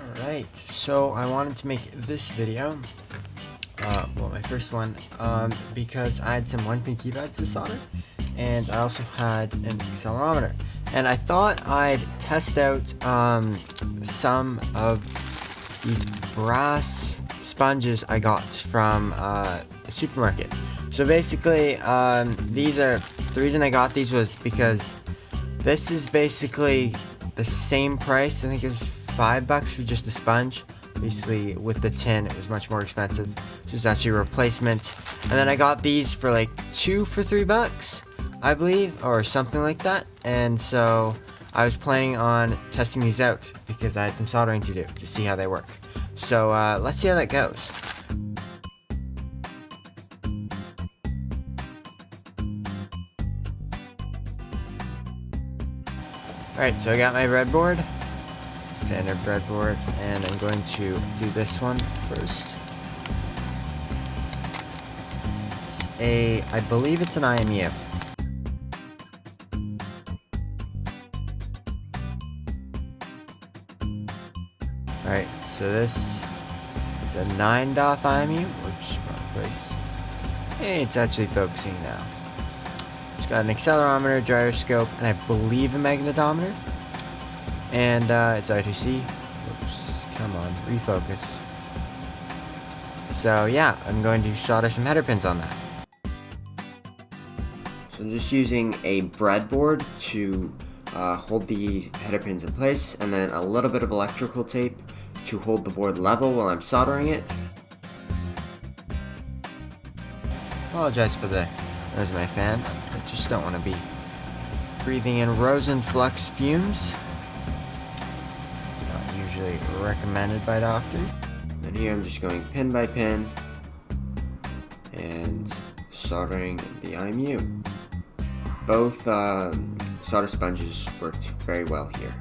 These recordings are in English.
Alright, so I wanted to make this video, well, my first one, because I had some 1-pin keypads to solder, and I also had an accelerometer. And I thought I'd test out some of these brass sponges I got from the supermarket. So basically, the reason I got these was because this is basically the same price. I think it was $5 for just a sponge. Basically, with the tin, it was much more expensive. So it's actually a replacement. And then I got these for like 2 for $3, I believe, or something like that. And so I was planning on testing these out because I had some soldering to do to see how they work. So let's see how that goes. Alright, so I got my breadboard, standard breadboard, and I'm going to do this one first. I believe it's an IMU. Alright, so this is a 9 DOF IMU, which wrong place. Hey, it's actually focusing now. It's got an accelerometer, gyroscope, and I believe a magnetometer. And it's I2C. Oops, come on, refocus. So yeah, I'm going to solder some header pins on that. So I'm just using a breadboard to hold the header pins in place, and then a little bit of electrical tape to hold the board level while I'm soldering it. Apologize for the noise of my fan. I just don't want to be breathing in rosin flux fumes. It's not usually recommended by doctors. And here I'm just going pin by pin and soldering the IMU. Both solder sponges worked very well here.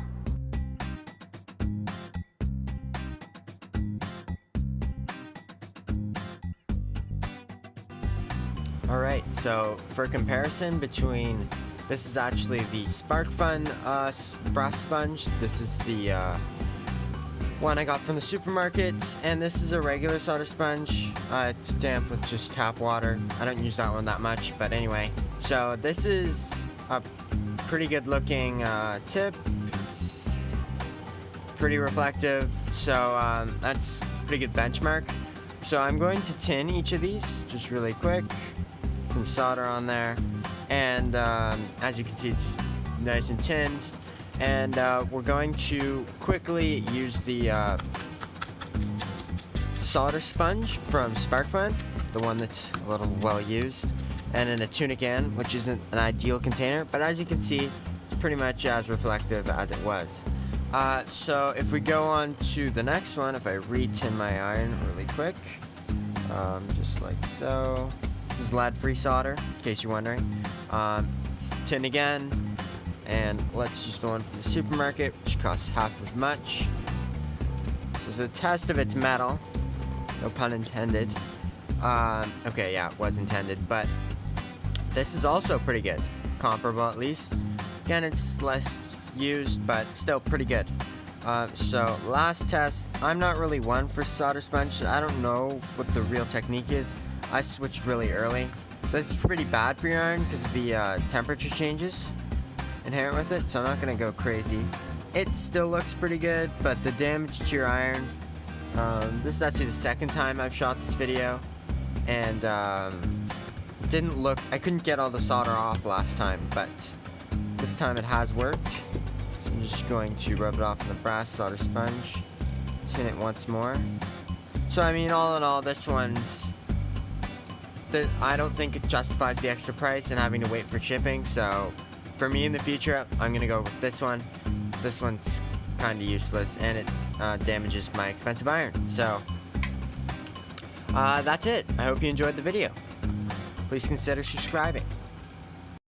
Alright, so for comparison between, this is actually the SparkFun brass sponge. This is the one I got from the supermarket, and this is a regular solder sponge. It's damp with just tap water. I don't use that one that much, but anyway. So this is a pretty good looking tip. It's pretty reflective, so that's a pretty good benchmark. So I'm going to tin each of these just really quick. Some solder on there, and as you can see, it's nice and tinned. And we're going to quickly use the solder sponge from SparkFun, the one that's a little well used, and in a tuna can, which isn't an ideal container, but as you can see, it's pretty much as reflective as it was. So if we go on to the next one, if I re-tin my iron really quick, just like so. This is lead-free solder, in case you're wondering. It's tin again, and let's use the one from the supermarket, which costs half as much. So it's a test of its metal, no pun intended. Okay, yeah, it was intended, but this is also pretty good, comparable at least. Again, it's less used, but still pretty good. So last test, I'm not really one for solder sponge. I don't know what the real technique is. I switched really early. That's pretty bad for your iron because the temperature changes inherent with it, so I'm not going to go crazy. It still looks pretty good, but the damage to your iron, this is actually the second time I've shot this video, and it didn't look, I couldn't get all the solder off last time, but this time it has worked. So I'm just going to rub it off on the brass solder sponge, tin it once more. So I mean, all in all, this one's, I don't think it justifies the extra price and having to wait for shipping, so for me in the future, I'm going to go with this one. This one's kind of useless, and it damages my expensive iron. So that's it. I hope you enjoyed the video. Please consider subscribing.